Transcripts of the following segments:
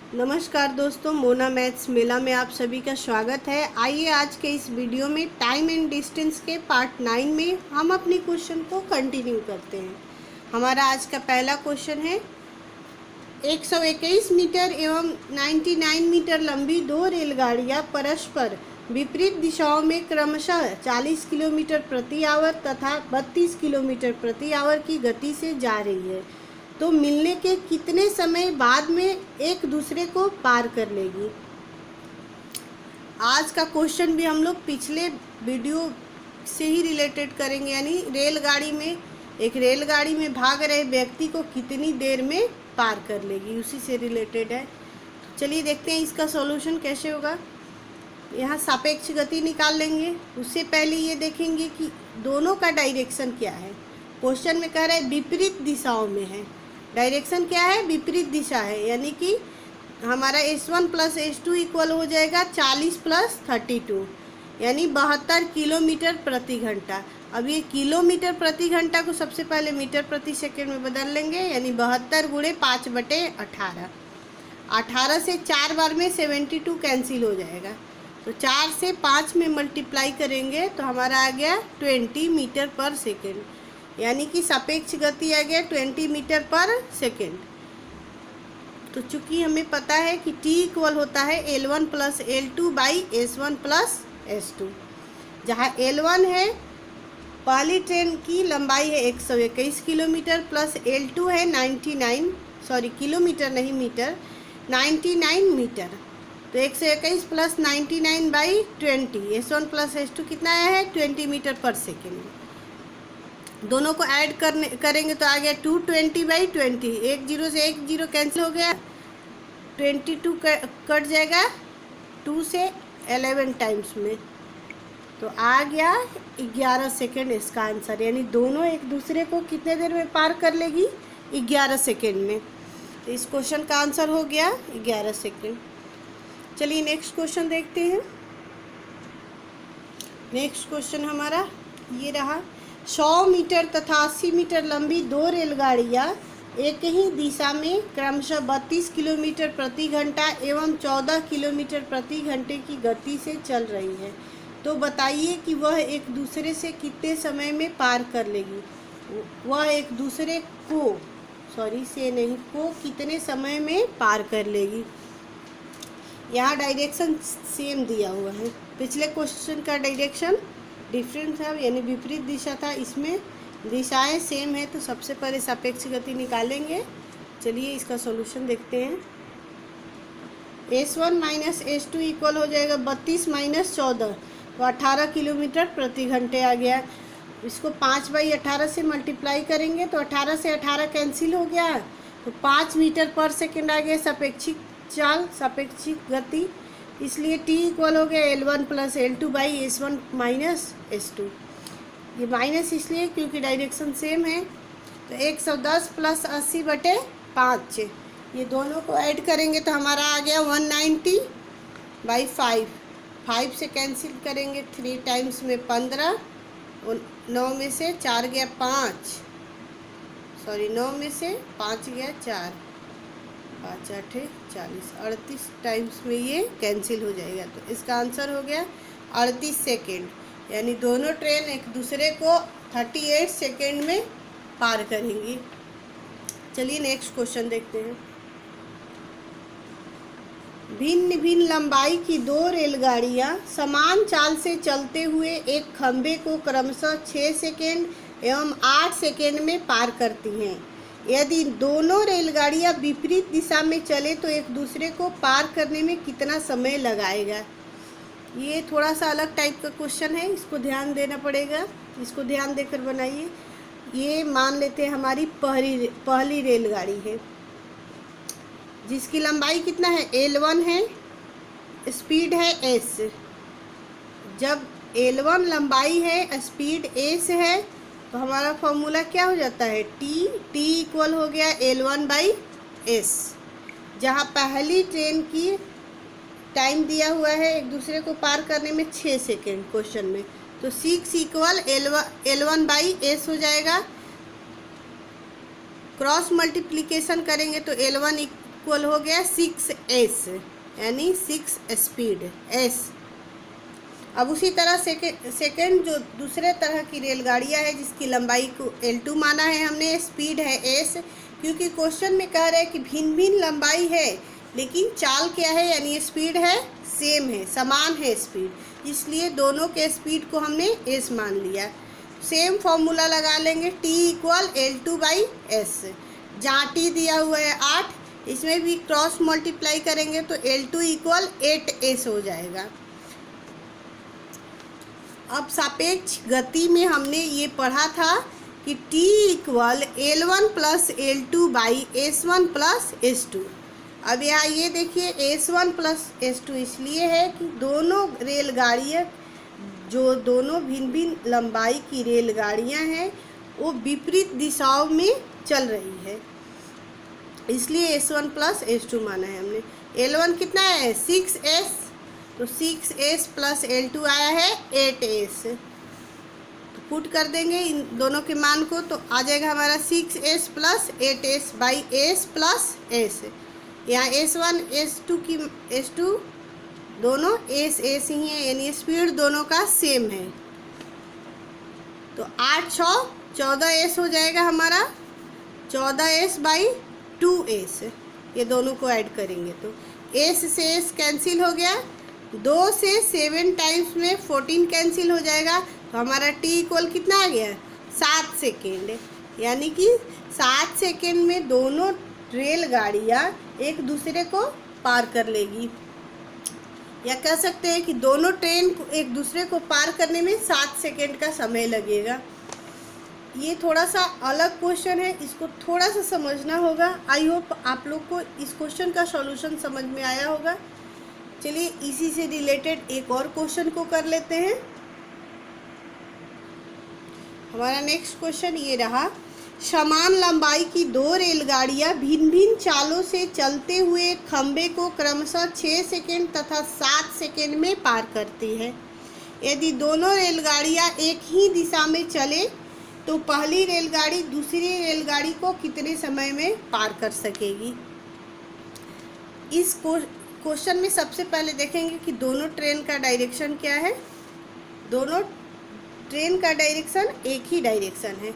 नमस्कार दोस्तों, मोना मैथ्स मेला में आप सभी का स्वागत है। आइए आज के इस वीडियो में टाइम एंड डिस्टेंस के पार्ट 9 में हम अपनी क्वेश्चन को कंटिन्यू करते हैं। हमारा आज का पहला क्वेश्चन है 121 मीटर एवं 99 मीटर लंबी दो रेलगाड़ियां परस्पर विपरीत दिशाओं में क्रमशः 40 किलोमीटर प्रति आवर तथा 32 किलोमीटर प्रति आवर की गति से जा रही है, तो मिलने के कितने समय बाद में एक दूसरे को पार कर लेगी। आज का क्वेश्चन भी हम लोग पिछले वीडियो से ही रिलेटेड करेंगे, यानी एक रेलगाड़ी में भाग रहे व्यक्ति को कितनी देर में पार कर लेगी, उसी से रिलेटेड है। चलिए देखते हैं इसका सॉल्यूशन कैसे होगा। यहाँ सापेक्ष गति निकाल लेंगे। उससे पहले ये देखेंगे कि दोनों का डायरेक्शन क्या है। क्वेश्चन में कह रहा है विपरीत दिशाओं में है। डायरेक्शन क्या है? विपरीत दिशा है, यानी कि हमारा S1 प्लस S2 इक्वल हो जाएगा 40 प्लस 32, यानी 72 किलोमीटर प्रति घंटा। अब ये किलोमीटर प्रति घंटा को सबसे पहले मीटर प्रति सेकंड में बदल लेंगे, यानी 72 गुणे 5/18। 18 से 4 बार में 72 कैंसिल हो जाएगा, तो 4 से 5 में मल्टीप्लाई करेंगे तो हमारा आ गया 20 मीटर पर सेकेंड, यानी कि सापेक्ष गति आ गया 20 मीटर पर सेकेंड। तो चूंकि हमें पता है कि t इक्वल होता है L1 plus L2 by S1 plus S2, जहाँ L1 है पहली ट्रेन की लंबाई है 121 किलोमीटर प्लस L2 है 99 मीटर। तो 121 plus 99 by 20, S1 plus S2 कितना आया है 20 मीटर पर सेकेंड। दोनों को ऐड करेंगे तो आ गया 220 बाई 20। 1 0 से 1 0 कैंसिल हो गया, 22 कट जाएगा 2 से 11 टाइम्स में, तो आ गया 11 सेकेंड इसका आंसर। यानी दोनों एक दूसरे को कितने देर में पार कर लेगी? 11 सेकेंड में। तो इस क्वेश्चन का आंसर हो गया 11 सेकेंड। चलिए नेक्स्ट क्वेश्चन देखते हैं। नेक्स्ट क्वेश्चन हमारा ये रहा। 100 मीटर तथा 80 मीटर लंबी दो रेलगाड़ियाँ एक ही दिशा में क्रमशः 32 किलोमीटर प्रति घंटा एवं 14 किलोमीटर प्रति घंटे की गति से चल रही है, तो बताइए कि वह एक दूसरे से कितने समय में पार कर लेगी। वह एक दूसरे को कितने समय में पार कर लेगी। यहाँ डायरेक्शन सेम दिया हुआ है, पिछले क्वेश्चन का डायरेक्शन डिफरेंट था, यानी विपरीत दिशा था, इसमें दिशाएं सेम है। तो सबसे पहले सापेक्ष गति निकालेंगे। चलिए इसका सॉल्यूशन देखते हैं। S1 माइनस S2 इक्वल हो जाएगा 32 माइनस 14, तो 18 किलोमीटर प्रति घंटे आ गया। इसको 5/18 से मल्टीप्लाई करेंगे तो 18 से 18 कैंसिल हो गया, तो 5 मीटर पर सेकेंड आ गया सापेक्षिक चाल, सापेक्षिक गति। इसलिए t इक्वल हो गया L1 plus L2 by S1 minus S2। ये माइनस इसलिए क्योंकि डायरेक्शन सेम है। तो 110 प्लस 80/5, ये दोनों को ऐड करेंगे तो हमारा आ गया 190/5। 5 से कैंसिल करेंगे 3 टाइम्स में 15, और 9 में से 4 गया 5, 9 में से 5 गया 4, 5 8 40, 38 टाइम्स में ये कैंसिल हो जाएगा। तो इसका आंसर हो गया 38 सेकेंड, यानी दोनों ट्रेन एक दूसरे को 38 सेकेंड में पार करेंगी। चलिए नेक्स्ट क्वेश्चन देखते हैं। भिन्न भिन्न लंबाई की दो रेलगाड़ियां समान चाल से चलते हुए एक खंभे को क्रमशः 6 सेकेंड एवं 8 सेकेंड में पार करती हैं। यदि दोनों रेलगाड़ियां विपरीत दिशा में चले तो एक दूसरे को पार करने में कितना समय लगाएगा। ये थोड़ा सा अलग टाइप का क्वेश्चन है, इसको ध्यान देना पड़ेगा, इसको ध्यान देकर बनाइए। ये मान लेते हैं हमारी पहली रेलगाड़ी है, जिसकी लंबाई कितना है L1 है, स्पीड है s। जब L1 लंबाई है, स्पीड s है, तो हमारा फॉर्मूला क्या हो जाता है t इक्वल हो गया L1 बाई s। जहाँ पहली ट्रेन की टाइम दिया हुआ है एक दूसरे को पार करने में 6 सेकेंड क्वेश्चन में, तो 6 इक्वल L1 बाई s हो जाएगा। क्रॉस मल्टीप्लिकेशन करेंगे तो L1 इक्वल हो गया 6s, यानी 6 स्पीड s। अब उसी तरह सेकेंड जो दूसरे तरह की रेलगाड़ियाँ है जिसकी लंबाई को L2 माना है हमने, स्पीड है s, क्योंकि क्वेश्चन में कह रहे हैं कि भिन्न भिन्न लंबाई है लेकिन चाल क्या है, यानी स्पीड है सेम है, समान है स्पीड, इसलिए दोनों के स्पीड को हमने s मान लिया। सेम फॉर्मूला लगा लेंगे, t इक्वल L2/s। जहाँ t दिया हुआ है 8, इसमें भी क्रॉस मल्टीप्लाई करेंगे तो L2 इक्वल 8s हो जाएगा। अब सापेक्ष गति में हमने ये पढ़ा था कि t equal L1 plus L2/s1 plus s2। अब यहाँ ये देखिए s1 प्लस s2 इसलिए है कि दोनों रेलगाड़ियाँ, जो दोनों भिन्न भिन्न लंबाई की रेलगाड़ियाँ हैं, वो विपरीत दिशाओं में चल रही है, इसलिए s1 प्लस s2 माना है हमने। L1 कितना है 6s, तो 6s प्लस L2 आया है 8s। तो पुट कर देंगे इन दोनों के मान को, तो आ जाएगा हमारा 6s plus 8s by s plus s। यहाँ s1 s2 की s2 दोनों s ही है, यानी स्पीड दोनों का सेम है। तो 8 6 14s हो जाएगा हमारा, 14s बाई 2s। ये दोनों को ऐड करेंगे तो s से s कैंसिल हो गया, 2 से 7 टाइम्स में 14 कैंसिल हो जाएगा, तो हमारा t इक्वल कितना आ गया 7 सेकेंड, यानी कि 7 सेकेंड में दोनों रेलगाड़ियाँ एक दूसरे को पार कर लेगी, या कह सकते हैं कि दोनों ट्रेन को एक दूसरे को पार करने में 7 सेकेंड का समय लगेगा। ये थोड़ा सा अलग क्वेश्चन है, इसको थोड़ा सा समझना होगा। आई होप आप लोग को इस क्वेश्चन का सॉल्यूशन समझ में आया होगा। चलिए इसी से रिलेटेड एक और क्वेश्चन को कर लेते हैं। हमारा नेक्स्ट क्वेश्चन ये रहा, समान लंबाई की 2 रेलगाड़ियां भिन्न भिन्न चालों से चलते हुए खंबे को क्रमशः 6 सेकेंड तथा 7 सेकेंड में पार करती है। यदि दोनों रेलगाड़ियां एक ही दिशा में चले तो पहली रेलगाड़ी दूसरी रेलगाड़ी को कितने समय में पार कर सकेगी। इस क्वेश्चन में सबसे पहले देखेंगे कि दोनों ट्रेन का डायरेक्शन क्या है। दोनों ट्रेन का डायरेक्शन एक ही डायरेक्शन है।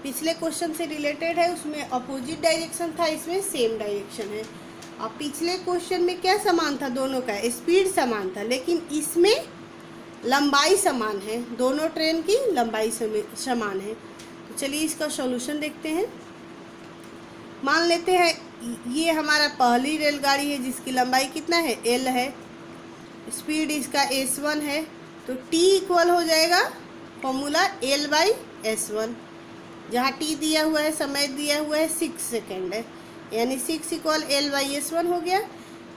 पिछले क्वेश्चन से रिलेटेड है, उसमें अपोजिट डायरेक्शन था, इसमें सेम डायरेक्शन है। और पिछले क्वेश्चन में क्या समान था, दोनों का स्पीड समान था, लेकिन इसमें लंबाई समान है, दोनों ट्रेन की लंबाई समान है। तो चलिए इसका सॉल्यूशन देखते हैं। मान लेते हैं ये हमारा पहली रेलगाड़ी है जिसकी लंबाई कितना है L है, स्पीड इसका s1 है, तो t इक्वल हो जाएगा फॉर्मूला L/s1। जहाँ t दिया हुआ है, समय दिया हुआ है 6 सेकेंड है, यानी 6 इक्वल L/s1 हो गया।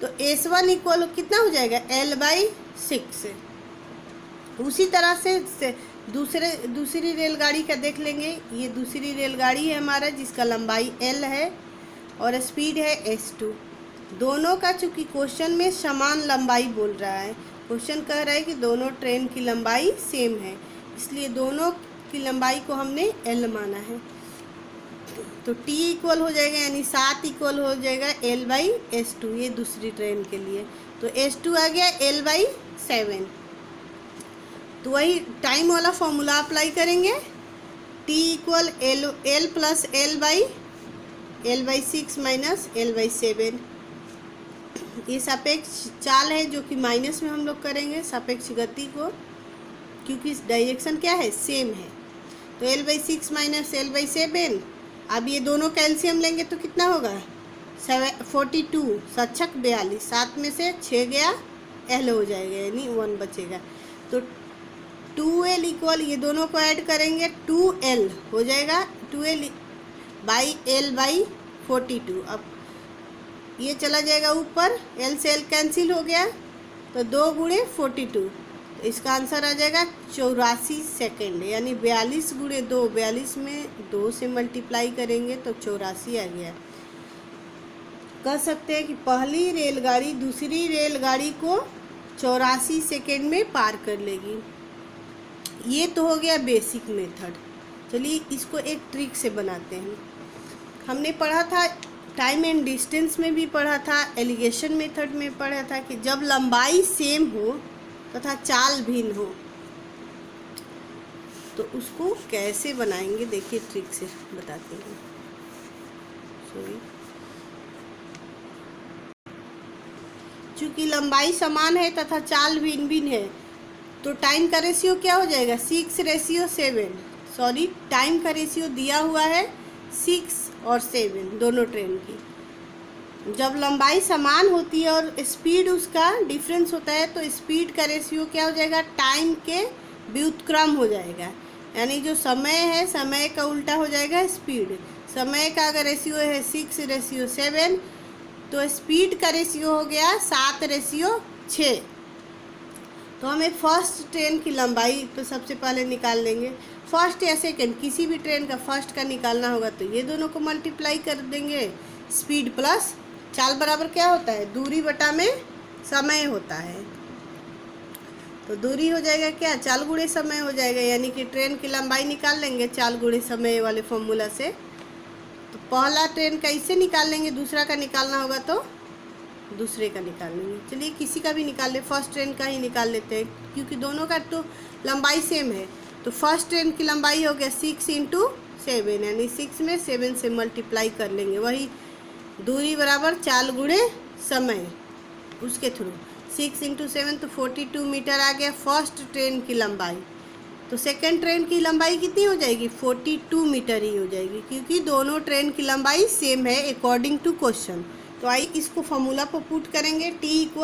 तो s1 इक्वल कितना हो जाएगा L/6। उसी तरह से दूसरी रेलगाड़ी का देख लेंगे। ये दूसरी रेलगाड़ी है हमारा जिसका लंबाई L है और स्पीड है s2। दोनों का चूँकि क्वेश्चन में समान लंबाई बोल रहा है, क्वेश्चन कह रहा है कि दोनों ट्रेन की लंबाई सेम है, इसलिए दोनों की लंबाई को हमने L माना है। तो t इक्वल हो जाएगा, यानी 7 इक्वल हो जाएगा L/s2, ये दूसरी ट्रेन के लिए। तो s2 आ गया L/7। तो वही टाइम वाला फॉर्मूला अप्लाई करेंगे, t equal L plus L/6 minus L/7। ये सापेक्ष चाल है जो कि माइनस में हम लोग करेंगे सापेक्ष गति को, क्योंकि डायरेक्शन क्या है सेम है। तो L/6 माइनस L/7। अब ये दोनों कैल्शियम लेंगे तो कितना होगा 42, 7 42, 7 में से 6 गया, L हो जाएगा, यानी 1 बचेगा। तो 2L इक्वल, ये दोनों को ऐड करेंगे 2L हो जाएगा, 2L बाई L/42। अब ये चला जाएगा ऊपर, L से L कैंसिल हो गया, तो 2 गुणे 42, तो इसका आंसर आ जाएगा 84 सेकेंड, यानी 42 गुणे 2, 42 में 2 से मल्टीप्लाई करेंगे तो 84 आ गया। कह सकते हैं कि पहली रेलगाड़ी दूसरी रेलगाड़ी को 84 सेकेंड में पार कर लेगी। ये तो हो गया बेसिक मेथड। चलिए इसको एक ट्रिक से बनाते हैं। हमने पढ़ा था टाइम एंड डिस्टेंस में भी पढ़ा था, एलिगेशन मेथड में पढ़ा था कि जब लंबाई सेम हो तथा चाल भिन्न हो तो उसको कैसे बनाएंगे, देखिए ट्रिक से बताते हैं। चूँकि लंबाई समान है तथा चाल भिन्न भिन्न है तो टाइम का रेशियो क्या हो जाएगा, 6:7। सॉरी, टाइम का रेशियो दिया हुआ है 6 और 7 दोनों ट्रेन की। जब लंबाई समान होती है और स्पीड उसका डिफरेंस होता है तो स्पीड का रेशियो क्या हो जाएगा, टाइम के व्युत्क्रम हो जाएगा। यानी जो समय है, समय का उल्टा हो जाएगा स्पीड। समय का अगर रेशियो है 6:7 तो स्पीड का रेशियो हो गया 7:6। तो हमें फर्स्ट ट्रेन की लंबाई तो सबसे पहले निकाल लेंगे। फर्स्ट या सेकंड किसी भी ट्रेन का फर्स्ट का निकालना होगा तो ये दोनों को मल्टीप्लाई कर देंगे। स्पीड प्लस चाल बराबर क्या होता है, दूरी बटा में समय होता है। तो दूरी हो जाएगा क्या, चाल गुणे समय हो जाएगा। यानी कि ट्रेन की लंबाई निकाल लेंगे चाल गुणे समय वाले फॉर्मूला से। तो पहला ट्रेन का इससे निकाल लेंगे, दूसरा का निकालना होगा तो दूसरे का निकाल लेंगे। चलिए किसी का भी निकाल ले, फर्स्ट ट्रेन का ही निकाल लेते हैं क्योंकि दोनों का तो लंबाई सेम है। तो फर्स्ट ट्रेन की लंबाई हो गया 6 × 7, यानी 6 में 7 से मल्टीप्लाई कर लेंगे। वही दूरी बराबर चाल गुणे समय, उसके थ्रू 6 × 7 तो 42 मीटर आ गया फर्स्ट ट्रेन की लंबाई। तो सेकंड ट्रेन की लंबाई कितनी हो जाएगी, 42 मीटर ही हो जाएगी क्योंकि दोनों ट्रेन की लंबाई सेम है अकॉर्डिंग टू क्वेश्चन। तो आई इसको फॉर्मूला पर पुट करेंगे, T =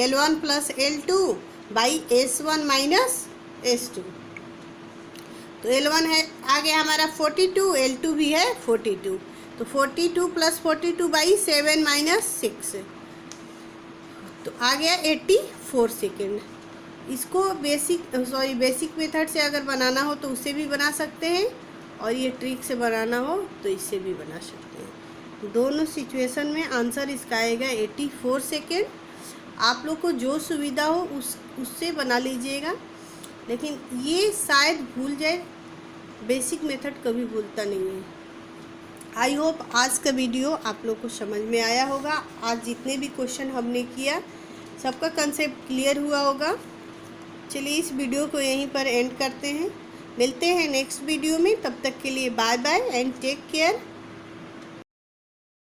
L1 + L2 / S1 - S2। तो L1 है आ गया हमारा 42, L2 भी है 42। तो 42 + 42 / 7 - 6 तो आ गया 84 सेकेंड। इसको बेसिक मेथड से अगर बनाना हो तो उससे भी बना सकते हैं और ये ट्रिक से बनाना हो तो इससे भी बना सकते हैं। दोनों सिचुएशन में आंसर इसका आएगा 84 सेकेंड। आप लोग को जो सुविधा हो उससे बना लीजिएगा, लेकिन ये शायद भूल जाए, बेसिक मेथड कभी भूलता नहीं है। आई होप आज का वीडियो आप लोग को समझ में आया होगा। आज जितने भी क्वेश्चन हमने किया सबका कंसेप्ट क्लियर हुआ होगा। चलिए इस वीडियो को यहीं पर एंड करते हैं, मिलते हैं नेक्स्ट वीडियो में। तब तक के लिए bye bye and take care.